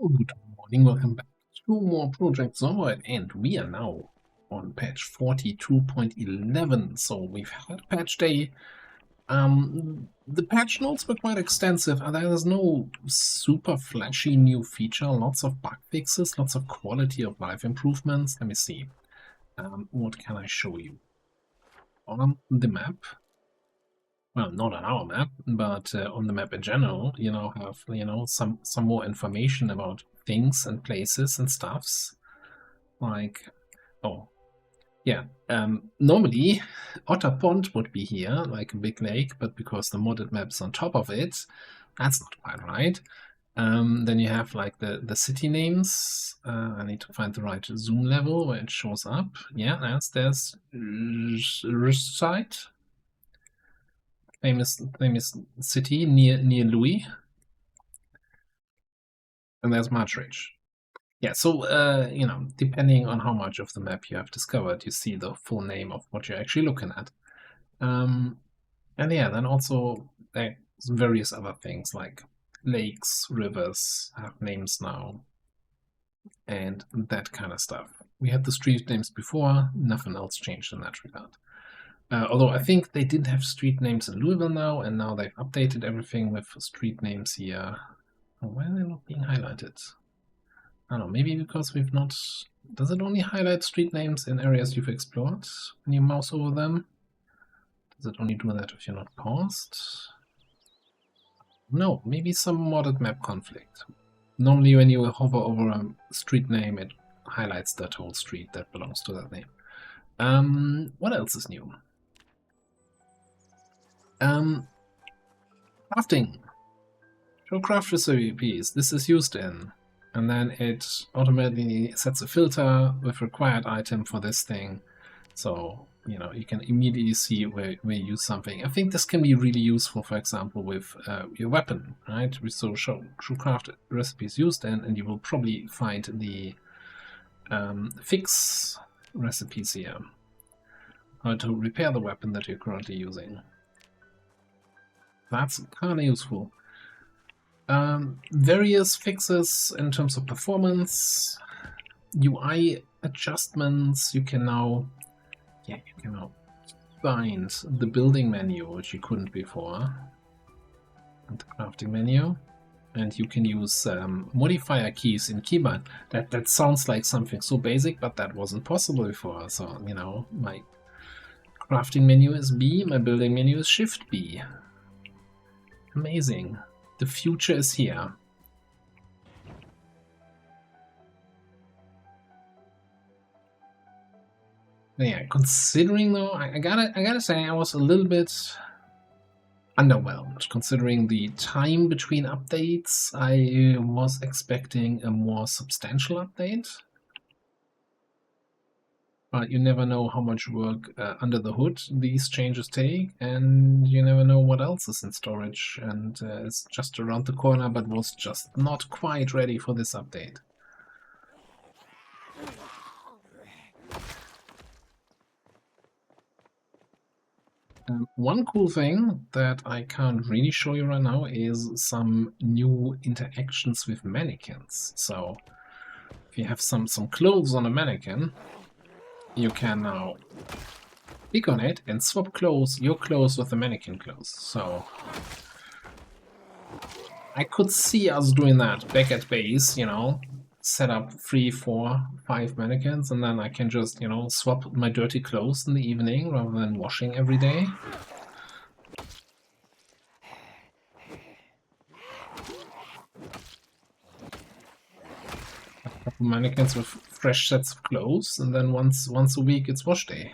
Good morning, welcome back to more Project Zomboid, and we are now on patch 42.11. So we've had patch day. The patch notes were quite extensive, and there's no super flashy new feature, lots of bug fixes, lots of quality of life improvements. Let me see. What can I show you? On the map, well, not on our map, but on the map in general, you now have, some more information about things and places and stuffs. Like, oh, yeah, normally Otter Pond would be here, like a big lake, but because the modded map is on top of it, that's not quite right. Then you have like the city names. I need to find the right zoom level where it shows up. Yeah, there's Rissite, famous city near Louis, and there's Marchridge. Yeah, so depending on how much of the map you have discovered, you see the full name of what you're actually looking at. And yeah, then also there's various other things like lakes, rivers have names now, and that kind of stuff. We had the street names before, nothing else changed in that regard. Although I think they did have street names in Louisville now, and now they've updated everything with street names here. Oh, why are they not being highlighted? I don't know, maybe because we've not... Does it only highlight street names in areas you've explored when you mouse over them? Does it only do that if you're not paused? No, maybe some modded map conflict. Normally when you hover over a street name, it highlights that whole street that belongs to that name. What else is new? Crafting. Show craft recipes. This is used in. And then it automatically sets a filter with required item for this thing. So, you can immediately see where you use something. I think this can be really useful, for example, with your weapon, right? So show craft recipes used in, and you will probably find the fix recipes here. How to repair the weapon that you're currently using. That's kind of useful. Various fixes in terms of performance, UI adjustments. You can now find the building menu, which you couldn't before, and the crafting menu, and you can use modifier keys in keybind. That sounds like something so basic, but that wasn't possible before. So my crafting menu is B, my building menu is Shift B. Amazing. The future is here. Yeah, considering though, I gotta say I was a little bit underwhelmed considering the time between updates. I was expecting a more substantial update. But you never know how much work under the hood these changes take, and you never know what else is in storage, and it's just around the corner, but was just not quite ready for this update. One cool thing that I can't really show you right now is some new interactions with mannequins. So if you have some clothes on a mannequin, you can now click on it and swap your clothes with the mannequin clothes. So I could see us doing that back at base, set up 3, 4, 5 mannequins, and then I can just, swap my dirty clothes in the evening rather than washing every day. A couple mannequins with fresh sets of clothes, and then once a week it's wash day.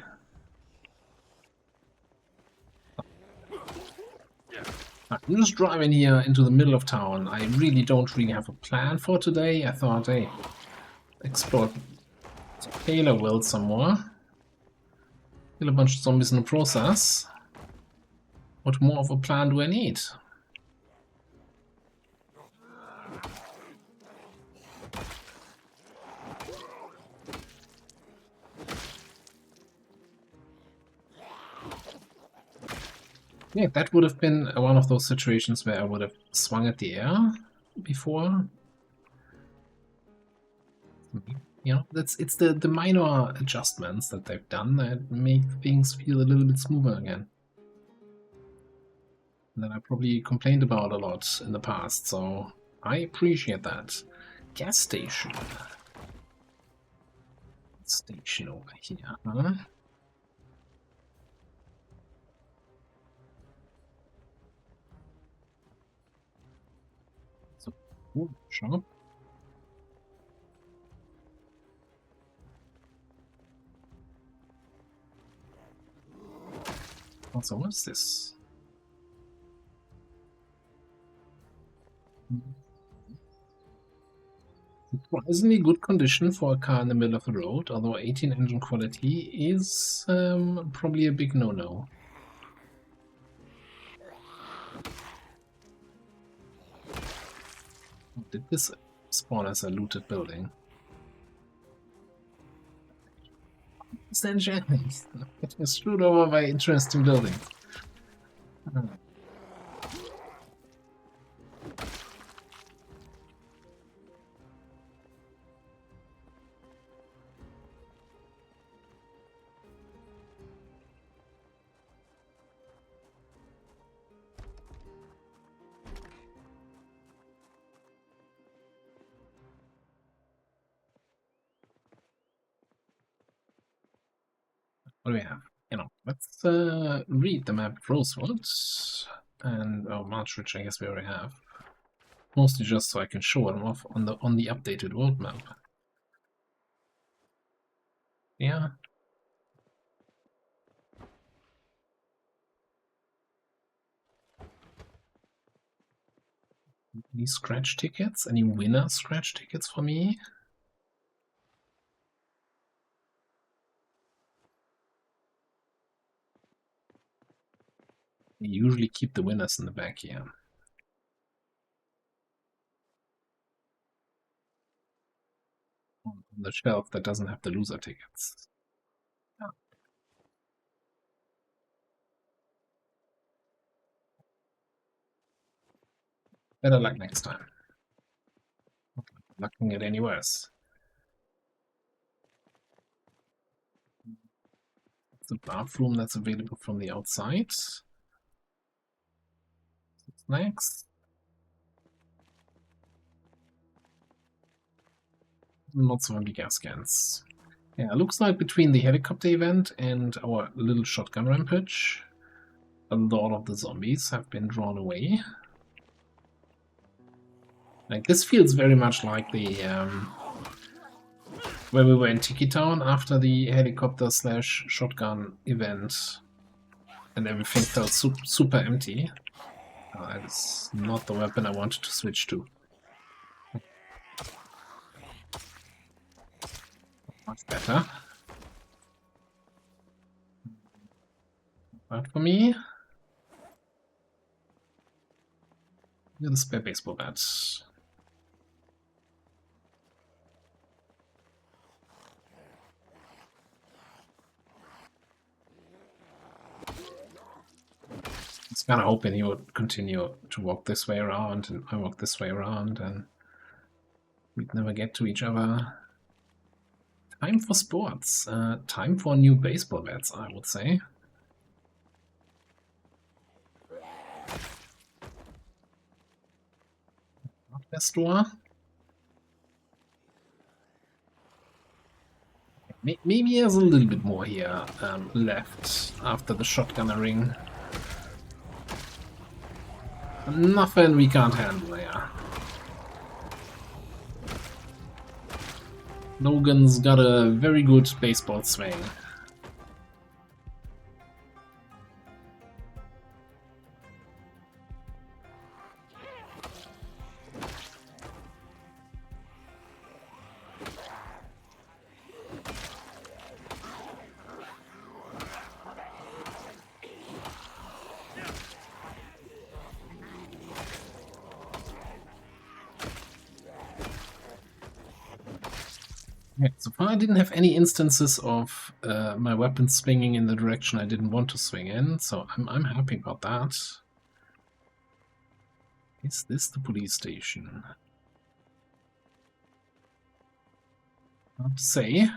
I'm just driving here into the middle of town. I don't have a plan for today. I thought, hey, explore Taylorville some more. Kill a bunch of zombies in the process. What more of a plan do I need? Yeah, that would have been one of those situations where I would have swung at the air before. You know, it's the minor adjustments that they've done that make things feel a little bit smoother again. That I probably complained about a lot in the past, so I appreciate that. Gas station. Station over here, huh? So, oh, shop. Also, what's this? Surprisingly good condition for a car in the middle of the road, although 18 engine quality is probably a big no-no. Did this spawn as a looted building? Essentially, getting screwed over by interesting buildings. What do we have? You know, let's read the map of Rosewood and Marchridge. I guess we already have. Mostly just so I can show them off on the updated world map. Yeah. Any scratch tickets? Any winner scratch tickets for me? I usually keep the winners in the back here. On the shelf that doesn't have the loser tickets. Oh. Better luck next time. Not gonna get any worse. It's a bathroom that's available from the outside. Snacks. Lots of empty gas cans. Yeah, looks like between the helicopter event and our little shotgun rampage, a lot of the zombies have been drawn away. Like, this feels very much like the where we were in Tiki Town after the helicopter slash shotgun event, and everything felt super empty. That is not the weapon I wanted to switch to. Much better. But for me, the spare baseball bats. I was kind of hoping he would continue to walk this way around, and I walk this way around, and we'd never get to each other. Time for sports. Time for new baseball bats, I would say. Hardware store. Maybe there's a little bit more here left after the shotgunnering. Nothing we can't handle there. Logan's got a very good baseball swing. Yeah, so far I didn't have any instances of my weapon swinging in the direction I didn't want to swing in, so I'm happy about that. Is this the police station? Hard to say.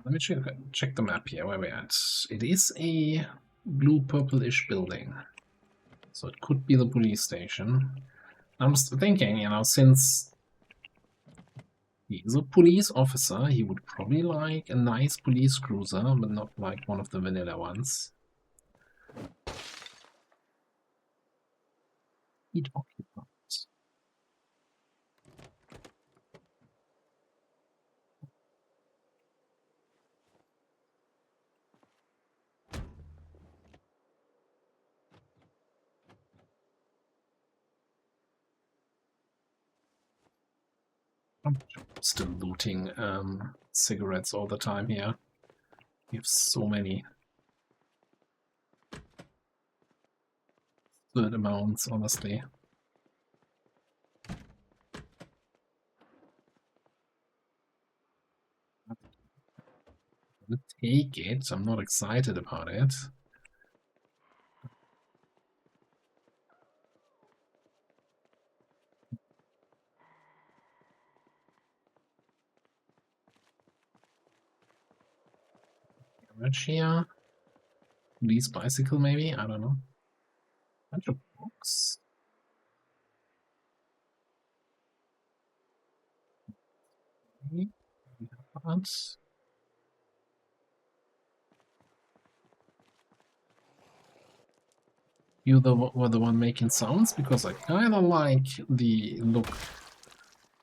Let me check the map here, where we're at. It is a blue-purplish building. So it could be the police station. I'm just thinking, you know, since he's a police officer, he would probably like a nice police cruiser, but not like one of the vanilla ones. He'd occupy. I'm still looting cigarettes all the time here. We have so many. Good amounts, honestly. I'm gonna take it. I'm not excited about it. Garage here. Police bicycle, maybe? I don't know. Bunch of books. Okay. Cards. You were the one making sounds, because I kind of like the look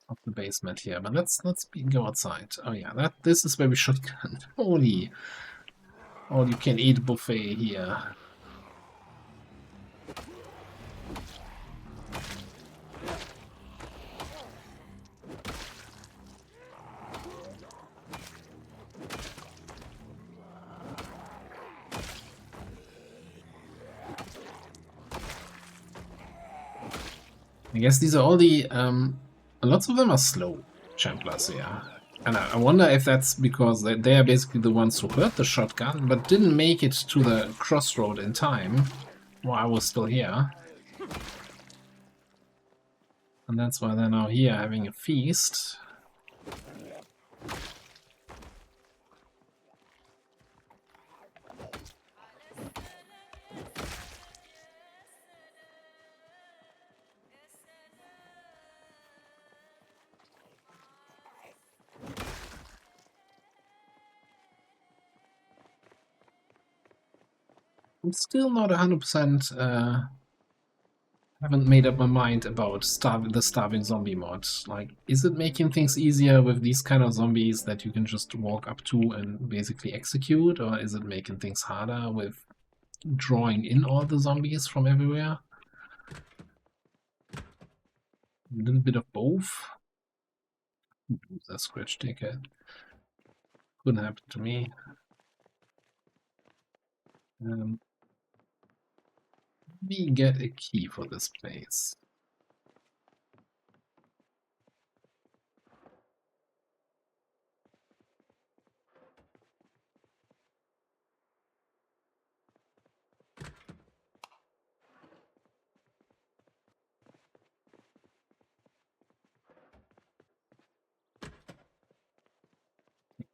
of the basement here. But let's go outside. Oh yeah, this is where we should. Holy, all you can eat buffet here. I guess these are all the lots of them are slow champlers, yeah. And I wonder if that's because they are basically the ones who heard the shotgun but didn't make it to the crossroad in time while I was still here. And that's why they're now here having a feast. I'm still not 100% haven't made up my mind about the starving zombie mod. Like, is it making things easier with these kind of zombies that you can just walk up to and basically execute, or is it making things harder with drawing in all the zombies from everywhere? A little bit of both. That scratch ticket. Couldn't happen to me. We get a key for this place.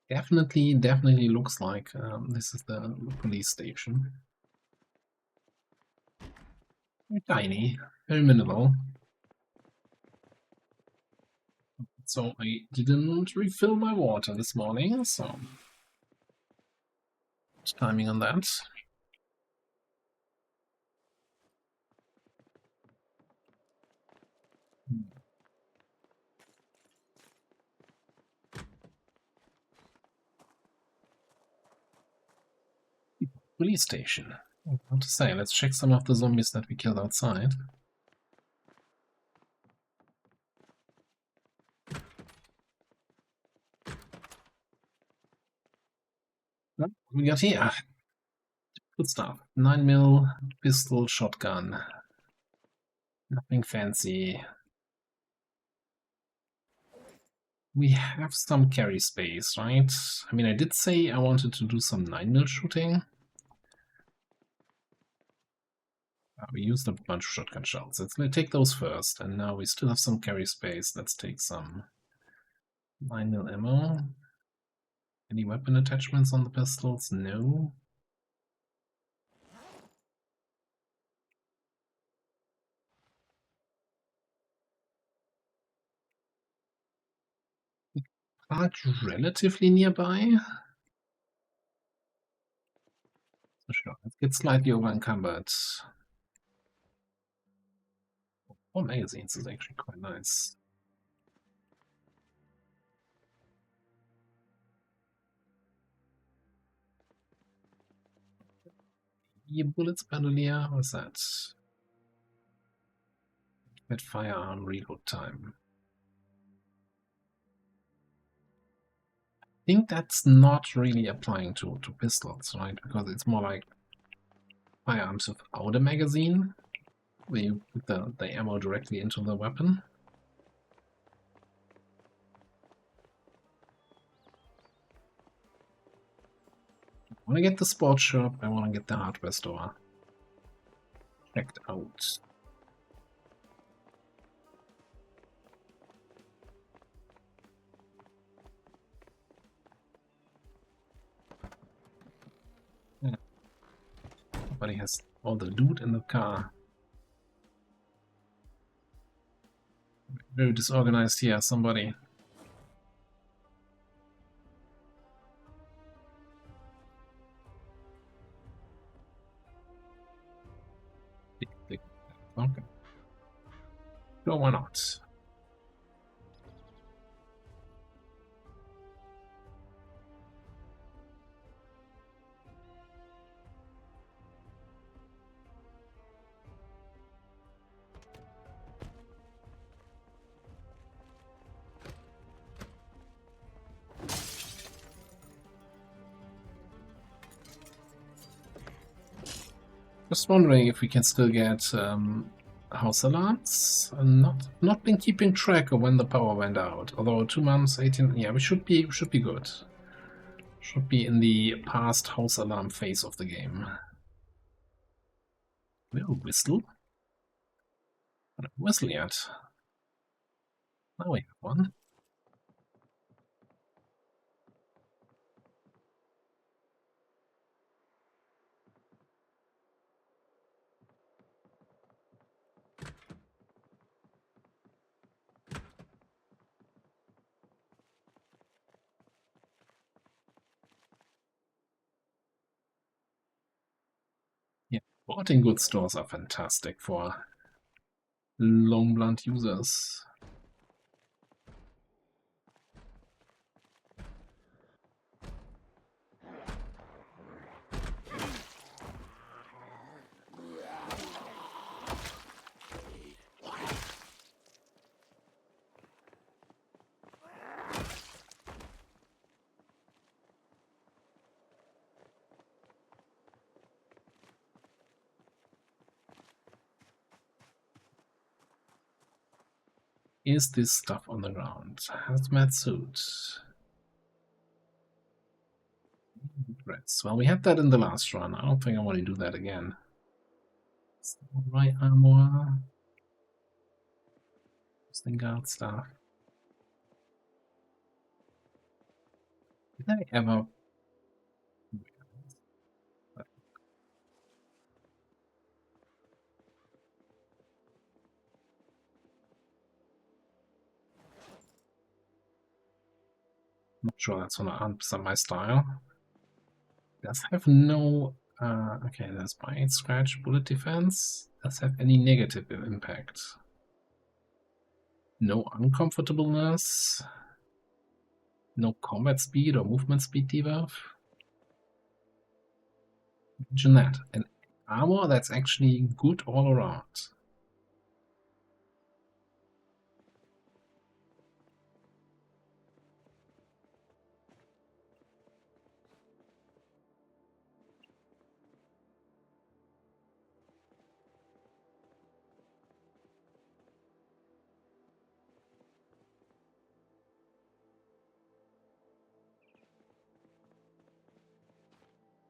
Definitely looks like this is the police station. Very tiny, very minimal. So I didn't refill my water this morning, so timing on that. Police station. What to say? Let's check some of the zombies that we killed outside. What we got here? Good stuff. 9mm pistol shotgun. Nothing fancy. We have some carry space, right? I mean, I did say I wanted to do some 9mm shooting. We used a bunch of shotgun shells. Let's take those first, and now we still have some carry space. Let's take some 9mm ammo. Any weapon attachments on the pistols? No. Park relatively nearby. So sure, let's get slightly over encumbered. 4 magazines is actually quite nice. Bullets bandolier, what's that? That firearm reload time. I think that's not really applying to pistols, right? Because it's more like firearms without a magazine, where you put the ammo directly into the weapon. I want to get the sports shop, I want to get the hardware store checked out. Yeah. Everybody has all the loot in the car. Very disorganized here, somebody. Okay. No, why not? Just wondering if we can still get house alarms. Not been keeping track of when the power went out. Although 2 months, 18. Yeah, we should be good. Should be in the past house alarm phase of the game. No whistle. I don't whistle yet. Now we have one. Yeah, sporting goods stores are fantastic for long blunt users. Is this stuff on the ground? Hazmat suit. Well, we had that in the last run. I don't think I want to do that again. Right armor. Sting guard stuff. Did I ever? Not sure that's 100% my style. Does have no. Okay, there's bite, scratch, bullet defense. Does have any negative impact? No uncomfortableness. No combat speed or movement speed debuff. Imagine that. An armor that's actually good all around.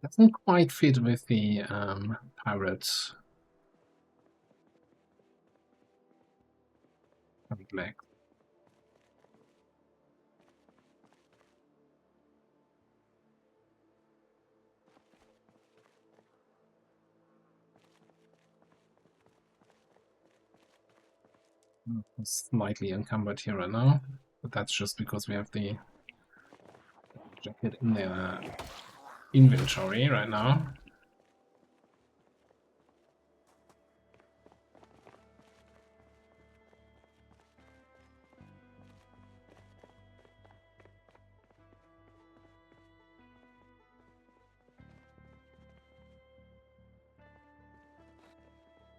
Doesn't quite fit with the pirate black. Slightly encumbered here right now, but that's just because we have the jacket in the inventory right now.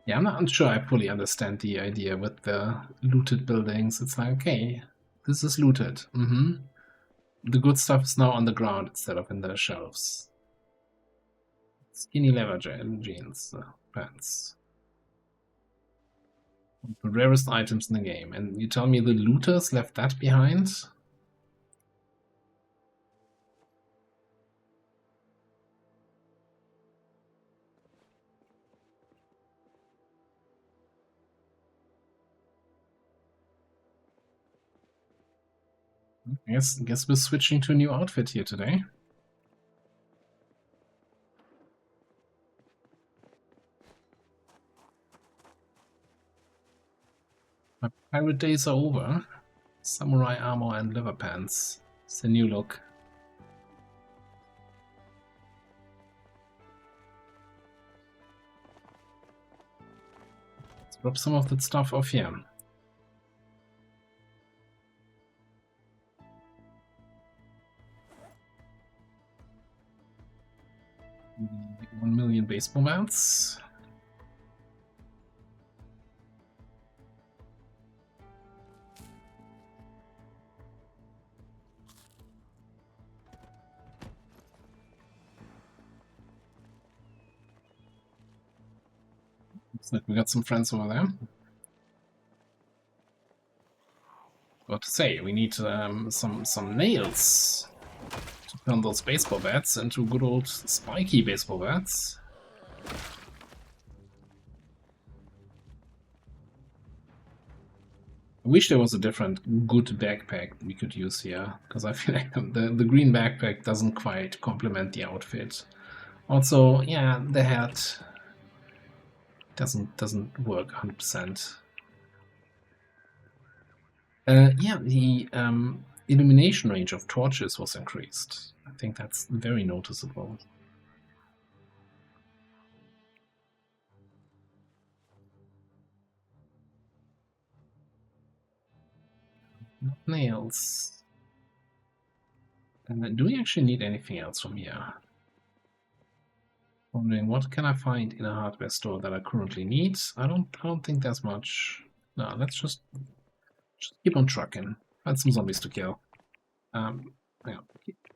Yeah, I'm not sure I fully understand the idea with the looted buildings. It's like, okay, this is looted. The good stuff is now on the ground instead of in the shelves. Skinny leather jeans, pants. The rarest items in the game. And you tell me the looters left that behind? I guess we're switching to a new outfit here today. My pirate days are over. Samurai armor and leather pants. It's the new look. Let's drop some of that stuff off here. The 1 million baseball bats. Looks like we got some friends over there. What to say, we need some nails to turn those baseball bats into good old spiky baseball bats. I wish there was a different good backpack we could use here, because I feel like the green backpack doesn't quite complement the outfit. Also, yeah, the hat doesn't work 100%. Yeah, the illumination range of torches was increased. I think that's very noticeable. Not nails. And do we actually need anything else from here? Wondering what can I find in a hardware store that I currently need? I don't think there's much. No, let's just keep on trucking. Find some zombies to kill. Hang on.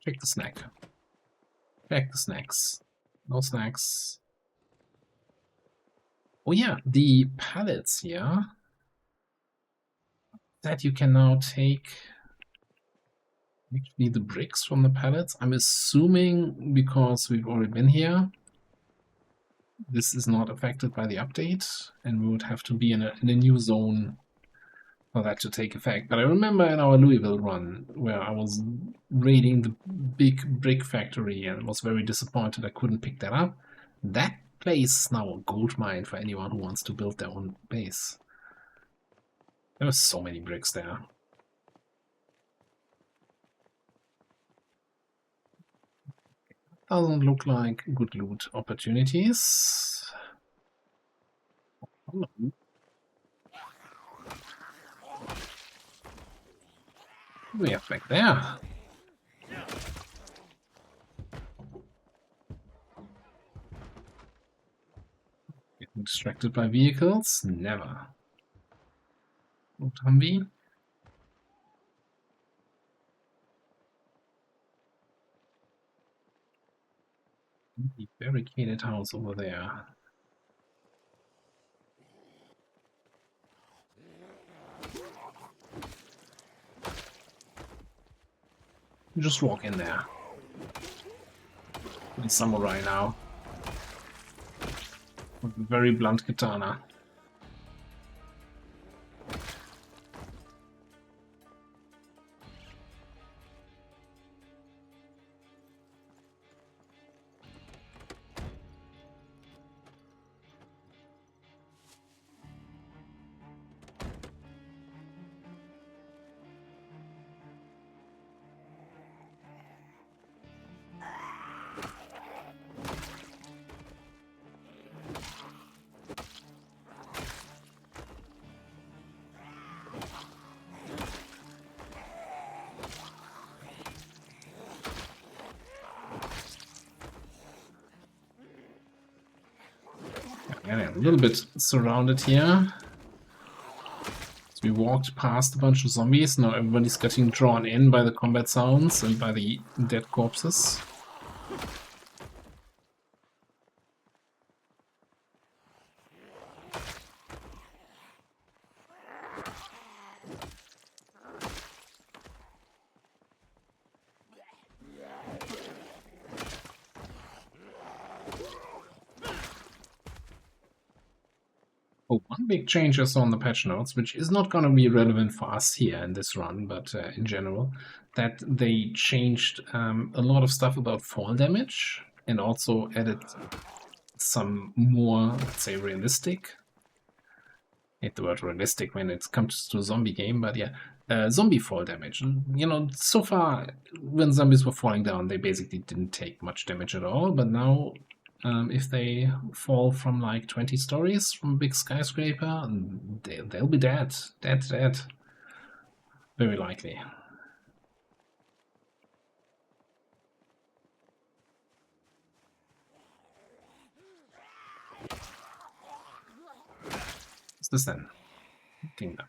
Check the snack. Check the snacks. No snacks. Oh yeah, the pallets here. That you can now take actually the bricks from the pallets. I'm assuming because we've already been here, this is not affected by the update, and we would have to be in a new zone for that to take effect. But I remember in our Louisville run where I was raiding the big brick factory and was very disappointed I couldn't pick that up. That place is now a gold mine for anyone who wants to build their own base. There were so many bricks there. Doesn't look like good loot opportunities. What do we have back there? Getting distracted by vehicles? Never. What Humvee? The barricaded house over there. Just walk in there. A samurai now. With a very blunt katana. Yeah, a little bit surrounded here. So we walked past a bunch of zombies. Now everybody's getting drawn in by the combat sounds and by the dead corpses. Oh, one big change I saw on the patch notes, which is not going to be relevant for us here in this run, but in general, that they changed a lot of stuff about fall damage and also added some more, let's say, realistic. I hate the word realistic when it comes to a zombie game, but yeah, zombie fall damage. You know, so far, when zombies were falling down, they basically didn't take much damage at all, but now if they fall from like 20 stories from a big skyscraper, they'll be dead. Dead. Very likely. What's this then? Kingdom.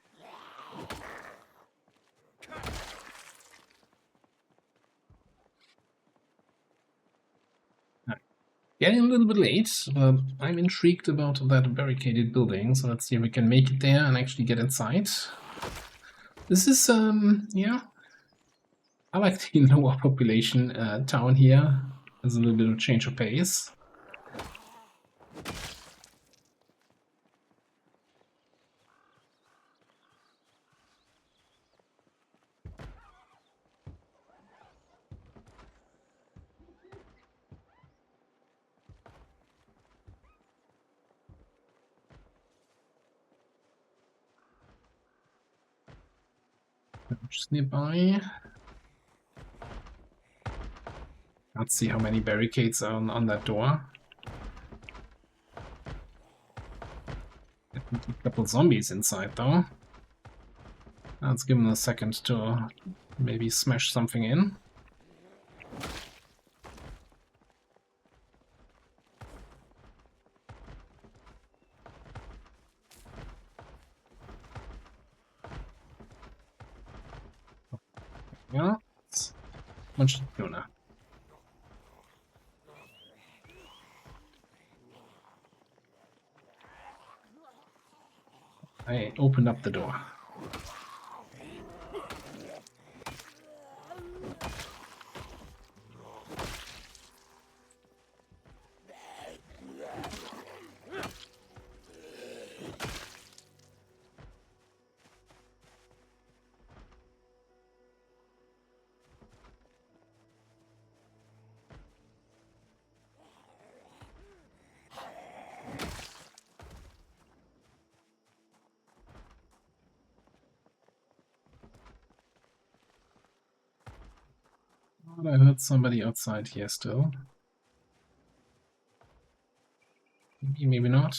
Getting a little bit late, but I'm intrigued about that barricaded building, so let's see if we can make it there and actually get inside. This is, yeah, I like the lower population town here. There's a little bit of change of pace. Just nearby. Let's see how many barricades are on that door. A couple zombies inside though. Let's give them a second to maybe smash something in. Yeah, much tuna. I opened up the door. But I heard somebody outside here still. Maybe not.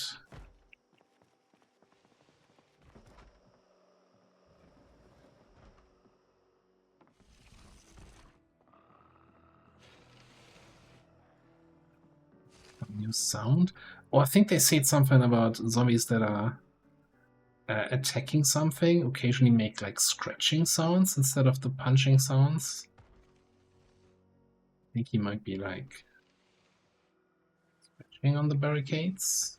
New sound. Oh, I think they said something about zombies that are attacking something occasionally make like scratching sounds instead of the punching sounds. I think he might be like scratching on the barricades.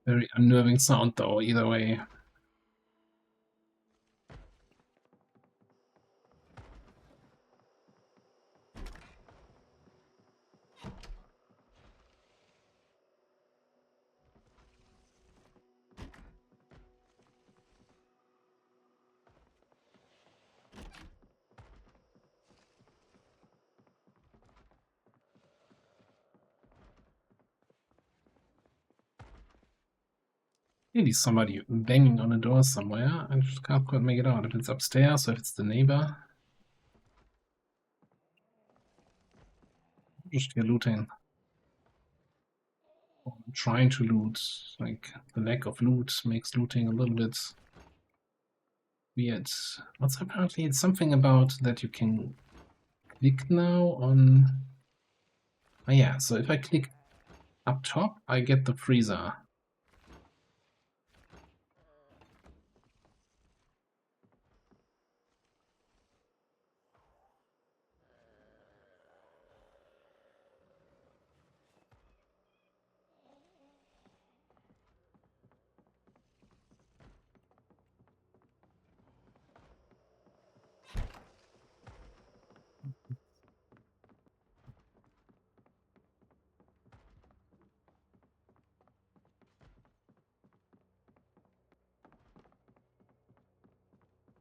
Very unnerving sound though, either way. Maybe somebody banging on a door somewhere. I just can't quite make it out if it's upstairs or if it's the neighbor. Just here looting. Or trying to loot. Like, the lack of loot makes looting a little bit weird. What's apparently it's something about that you can click now on. Oh yeah, so if I click up top, I get the freezer.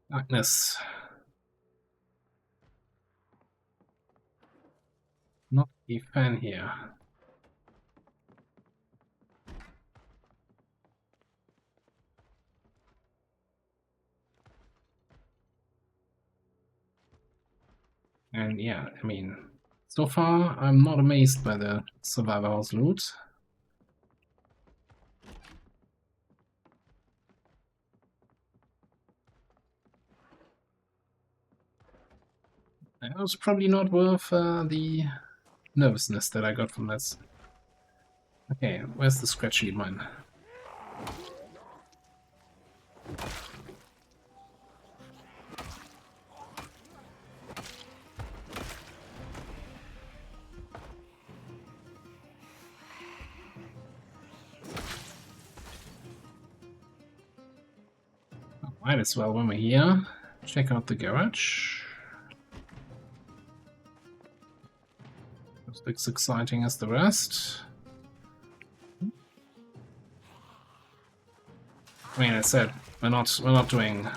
Darkness. Not a fan here. And yeah, I mean, so far I'm not amazed by the Survivor House loot. It was probably not worth the nervousness that I got from this. Okay, where's the scratchy mine? Might as well, when we're here, check out the garage. This looks exciting as the rest. I mean, I said we're not doing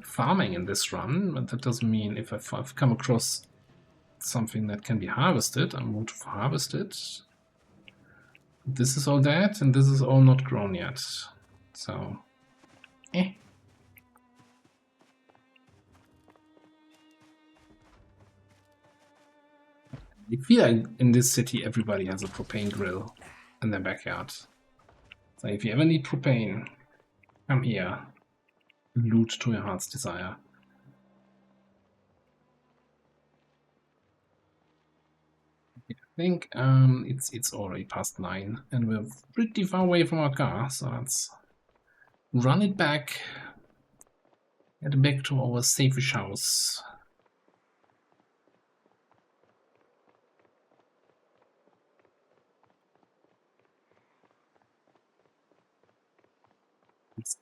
farming in this run, but that doesn't mean if I've come across something that can be harvested, I'm going to harvest it. This is all dead, and this is all not grown yet. So, eh. I feel like in this city everybody has a propane grill in their backyard. So if you ever need propane, come here. Loot to your heart's desire. I think it's already past 9 and we're pretty far away from our car, so let's run it back. Head back to our safe-ish house.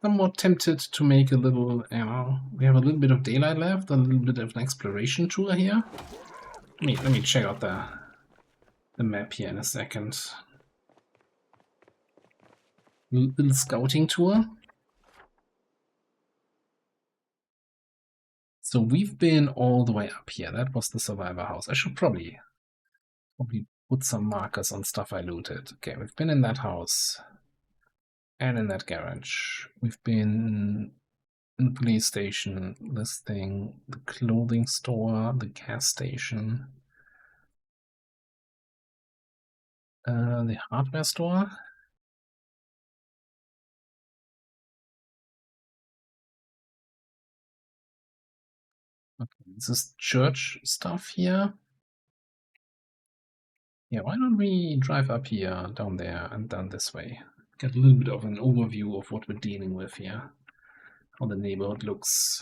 Somewhat tempted to make a little, you know, we have a little bit of daylight left, a little bit of an exploration tour here. Let me check out the map here in a second. Little scouting tour. So we've been all the way up here. That was the survivor house. I should probably put some markers on stuff I looted. Okay, we've been in that house and in that garage. We've been in the police station, this thing, the clothing store, the gas station, the hardware store. Okay, this is church stuff here. Yeah, why don't we drive up here, down there, and down this way? Get a little bit of an overview of what we're dealing with here, how the neighborhood looks.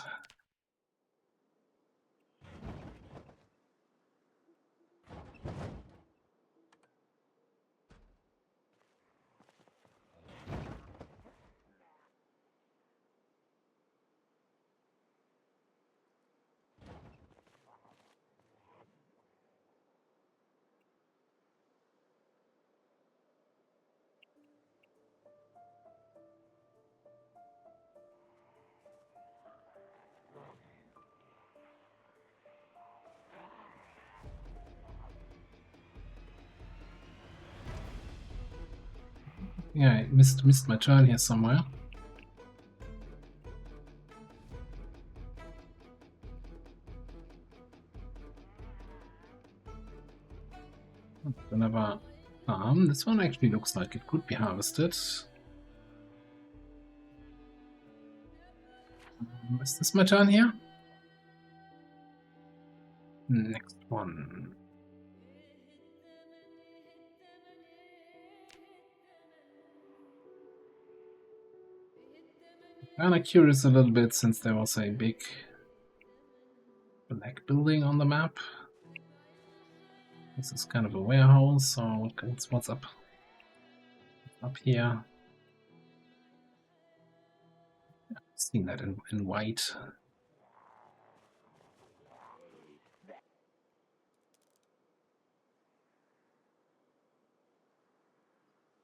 Yeah, I missed my turn here somewhere. Another farm. This one actually looks like it could be harvested. Is this my turn here? Next one. Kinda curious a little bit since there was a big black building on the map. This is kind of a warehouse, so what's up here? I've seen that in white.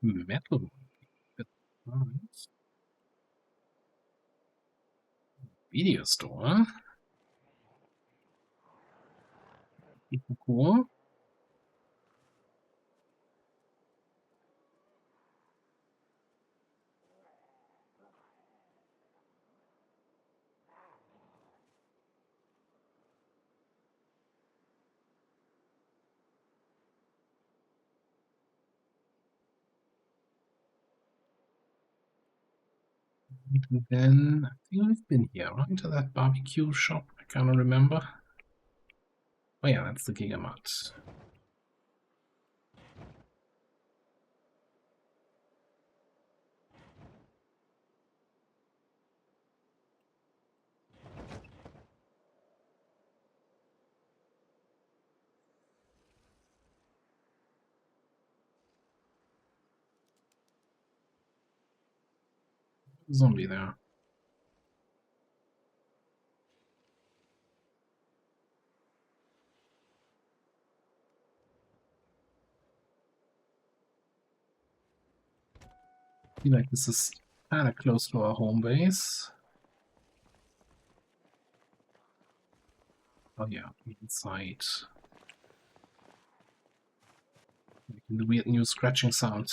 Metal. Right. Video store. Cool. And then I think we've been here, right? To that barbecue shop. I can't remember. Oh yeah, that's the Gigamat. Zombie there. I feel like this is kind of close to our home base. Oh yeah, inside. Making the weird new scratching sound.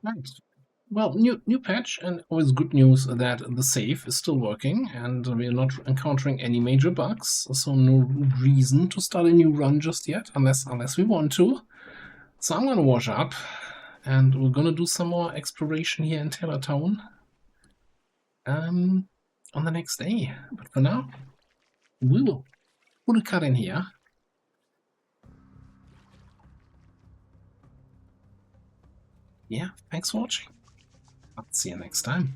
Right. Well, new patch, and always good news that the save is still working and we're not encountering any major bugs, so no reason to start a new run just yet, unless we want to. So I'm gonna wash up, and we're gonna do some more exploration here in Taylortown on the next day. But for now, we will put a cut in here. Yeah, thanks for watching. I'll see you next time.